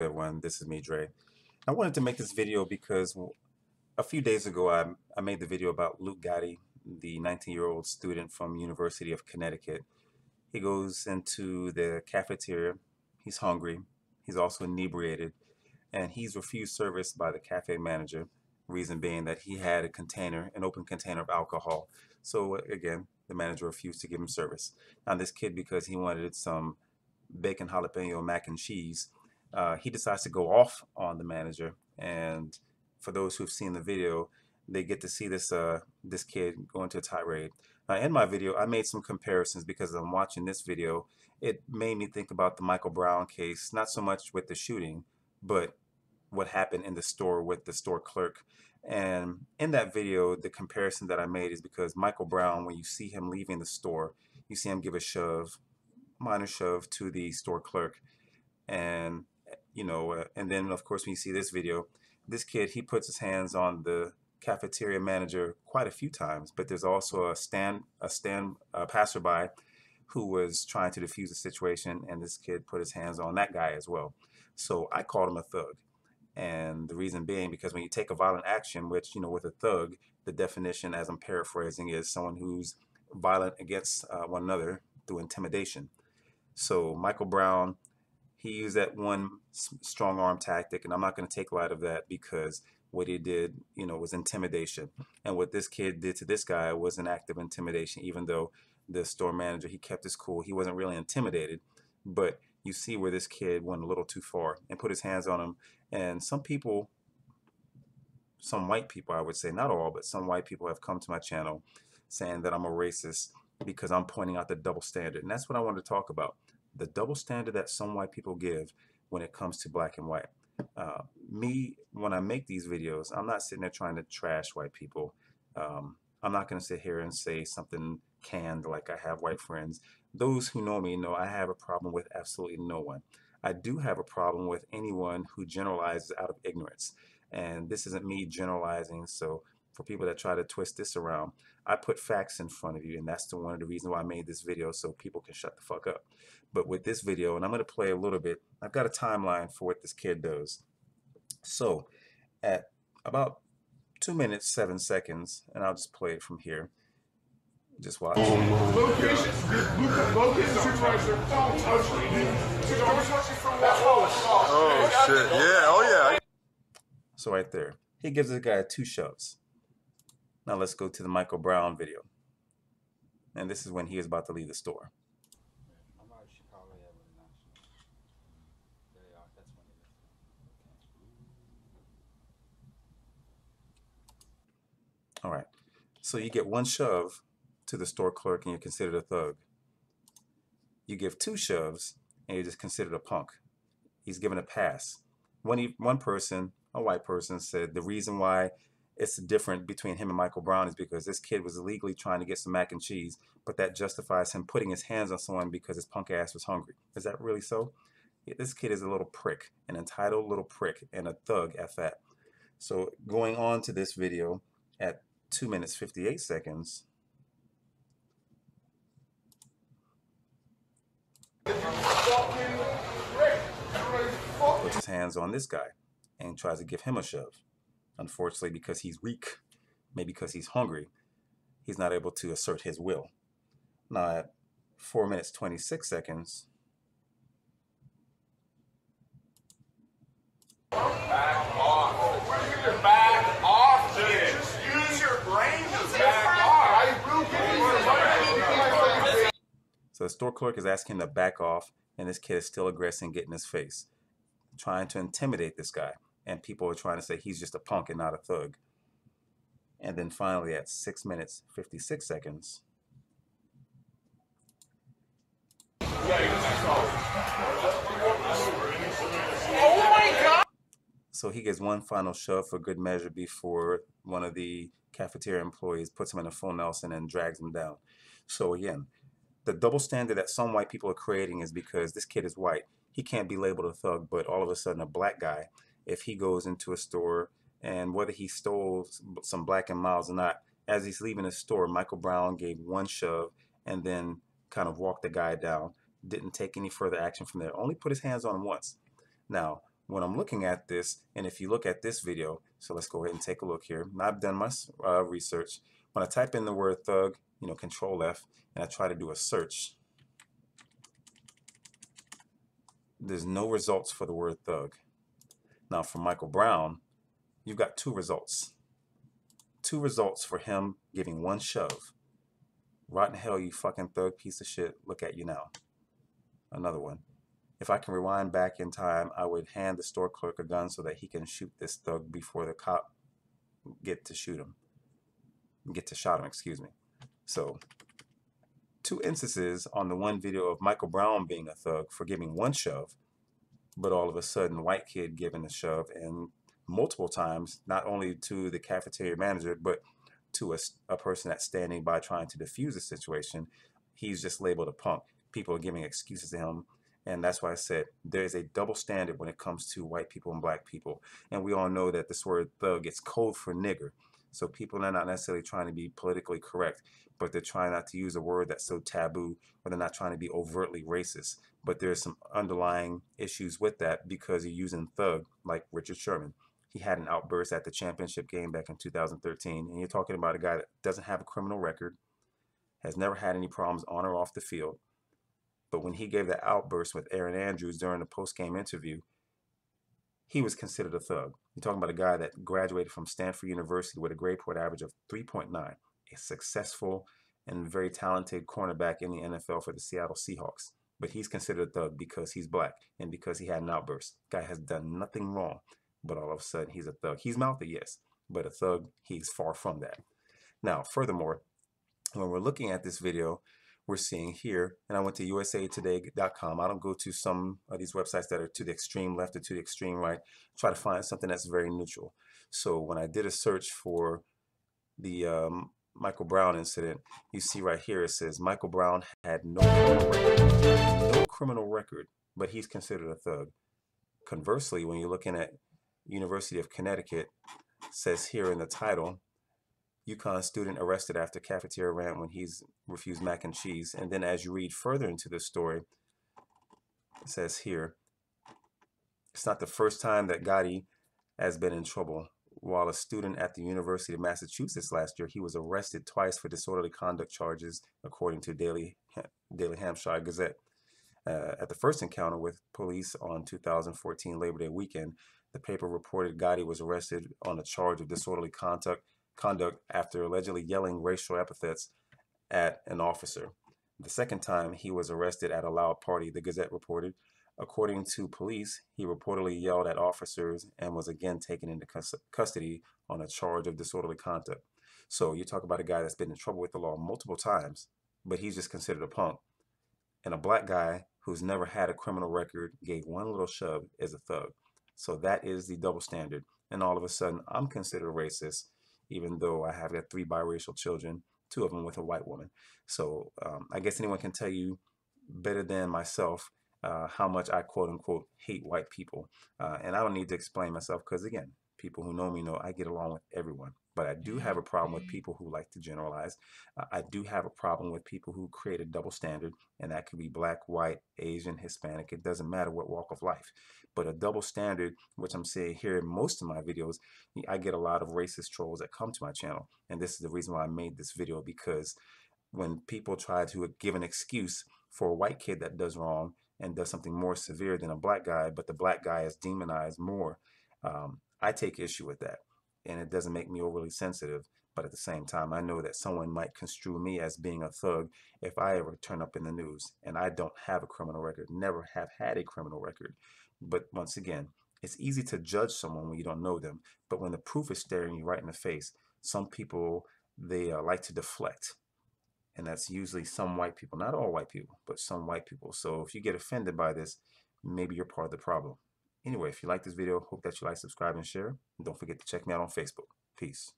Everyone, this is me, Dre. I wanted to make this video because a few days ago I made the video about Luke Gatti, the 19-year-old student from University of Connecticut. He goes into the cafeteria, he's hungry, he's also inebriated, and he's refused service by the cafe manager, reason being that he had a container, an open container of alcohol. So again, the manager refused to give him service. Now this kid, because he wanted some bacon jalapeno mac and cheese, he decides to go off on the manager. And for those who've seen the video, they get to see this kid go into a tirade. Now, in my video, I made some comparisons because I'm watching this video. It made me think about the Michael Brown case, not so much with the shooting, but what happened in the store with the store clerk. And in that video, the comparison that I made is because Michael Brown, when you see him leaving the store, you see him give a shove, minor shove to the store clerk. And and then of course when you see this video, this kid, he puts his hands on the cafeteria manager quite a few times, but there's also a passerby who was trying to defuse the situation, and this kid put his hands on that guy as well. So I called him a thug, and the reason being because when you take a violent action, which with a thug, the definition, as I'm paraphrasing, is someone who's violent against one another through intimidation. So Michael Brown, he used that one strong arm tactic, and I'm not going to take light of that because what he did, was intimidation. And what this kid did to this guy was an act of intimidation, even though the store manager, he kept his cool. He wasn't really intimidated, but you see where this kid went a little too far and put his hands on him. And some people, some white people, I would say, not all, but some white people have come to my channel saying that I'm a racist because I'm pointing out the double standard. And that's what I wanted to talk about. The double standard that some white people give when it comes to black and white. Me, when I make these videos, I'm not sitting there trying to trash white people. I'm not going to sit here and say something canned like I have white friends. Those who know me know I have a problem with absolutely no one. I do have a problem with anyone who generalizes out of ignorance. And this isn't me generalizing, so for people that try to twist this around, I put facts in front of you, and that's one of the reasons why I made this video, so people can shut the fuck up. But with this video, and I'm going to play a little bit, I've got a timeline for what this kid does. So at about 2 minutes 7 seconds, and I'll just play it from here. Just watch. Location supervisor. Oh shit! Yeah. Oh yeah. So right there, he gives this guy 2 shoves. Now let's go to the Michael Brown video. And this is when he is about to leave the store. All right. So you get 1 shove to the store clerk and you're considered a thug. You give 2 shoves and you're just considered a punk. He's given a pass. One person, a white person, said the reason why it's different between him and Michael Brown is because this kid was illegally trying to get some mac and cheese, but that justifies him putting his hands on someone because his punk ass was hungry. Is that really so? Yeah, this kid is a little prick, an entitled little prick, and a thug at that. So going on to this video at 2 minutes 58 seconds. Puts his hands on this guy and tries to give him a shove. Unfortunately, because he's weak, maybe because he's hungry, he's not able to assert his will. Now at 4 minutes 26 seconds. Back off. Back off, kid. Just use your brain to back off. I will give you. So the store clerk is asking him to back off, and this kid is still aggressive and getting his face, trying to intimidate this guy. And people are trying to say he's just a punk and not a thug. And then finally at 6 minutes 56 seconds. Oh my God! So he gets 1 final shove for good measure before one of the cafeteria employees puts him in a full Nelson and drags him down. So again, the double standard that some white people are creating is because this kid is white. He can't be labeled a thug, but all of a sudden a black guy, if he goes into a store, and whether he stole some Black and Milds or not, as he's leaving the store, Michael Brown gave 1 shove and then kind of walked the guy down, didn't take any further action from there, only put his hands on him once. Now, when I'm looking at this, and if you look at this video, so let's go ahead and take a look here. Now, I've done my research. When I type in the word thug, Control F, and I try to do a search, there's no results for the word thug. Now, for Michael Brown, you've got two results. Two results for him giving one shove. Rotten hell, you fucking thug piece of shit. Look at you now. Another one. If I can rewind back in time, I would hand the store clerk a gun so that he can shoot this thug before the cop get to shot him, excuse me. So, two instances on the one video of Michael Brown being a thug for giving one shove, but all of a sudden, white kid giving a shove, and multiple times, not only to the cafeteria manager, but to a person that's standing by trying to defuse the situation. He's just labeled a punk. People are giving excuses to him. And that's why I said there is a double standard when it comes to white people and black people. And we all know that this word thug is code for nigger. So people are not necessarily trying to be politically correct, but they're trying not to use a word that's so taboo, or they're not trying to be overtly racist. But there's some underlying issues with that because you're using thug like Richard Sherman. He had an outburst at the championship game back in 2013. And you're talking about a guy that doesn't have a criminal record, has never had any problems on or off the field. But when he gave that outburst with Aaron Andrews during the post-game interview, he was considered a thug. You're talking about a guy that graduated from Stanford University with a grade point average of 3.9, a successful and very talented cornerback in the NFL for the Seattle Seahawks. But he's considered a thug because he's black and because he had an outburst. Guy has done nothing wrong, but all of a sudden he's a thug. He's mouthy, yes, but a thug, he's far from that. Now, furthermore, when we're looking at this video, we're seeing here, and I went to usatoday.com. I don't go to some of these websites that are to the extreme left or to the extreme right. Try to find something that's very neutral. So when I did a search for the Michael Brown incident, you see right here it says Michael Brown had no criminal record, but he's considered a thug. Conversely, when you're looking at University of Connecticut, it says here in the title, UConn student arrested after cafeteria rant when he's refused mac and cheese. And then as you read further into the story, it says here, it's not the first time that Gatti has been in trouble. While a student at the University of Massachusetts last year, he was arrested twice for disorderly conduct charges, according to Daily Hampshire Gazette. At the first encounter with police on 2014 Labor Day weekend, the paper reported Gatti was arrested on a charge of disorderly conduct after allegedly yelling racial epithets at an officer. The second time he was arrested at a loud party, the Gazette reported. According to police, he reportedly yelled at officers and was again taken into custody on a charge of disorderly conduct. So you talk about a guy that's been in trouble with the law multiple times, but he's just considered a punk. And a black guy who's never had a criminal record gave one little shove as a thug. So that is the double standard. And all of a sudden, I'm considered racist, even though I have got 3 biracial children, 2 of them with a white woman. So I guess anyone can tell you better than myself how much I quote unquote hate white people. And I don't need to explain myself because, again, people who know me know I get along with everyone. But I do have a problem with people who like to generalize. I do have a problem with people who create a double standard, and that could be black, white, Asian, Hispanic. It doesn't matter what walk of life. But a double standard, which I'm saying here in most of my videos, I get a lot of racist trolls that come to my channel. And this is the reason why I made this video, because when people try to give an excuse for a white kid that does wrong and does something more severe than a black guy, but the black guy is demonized more, I take issue with that. And it doesn't make me overly sensitive, but at the same time, I know that someone might construe me as being a thug if I ever turn up in the news. And I don't have a criminal record, never have had a criminal record. But once again, it's easy to judge someone when you don't know them. But when the proof is staring you right in the face, some people, they like to deflect. And that's usually some white people, not all white people, but some white people. So if you get offended by this, maybe you're part of the problem. Anyway, if you like this video, hope that you like, subscribe, and share. And don't forget to check me out on Facebook. Peace.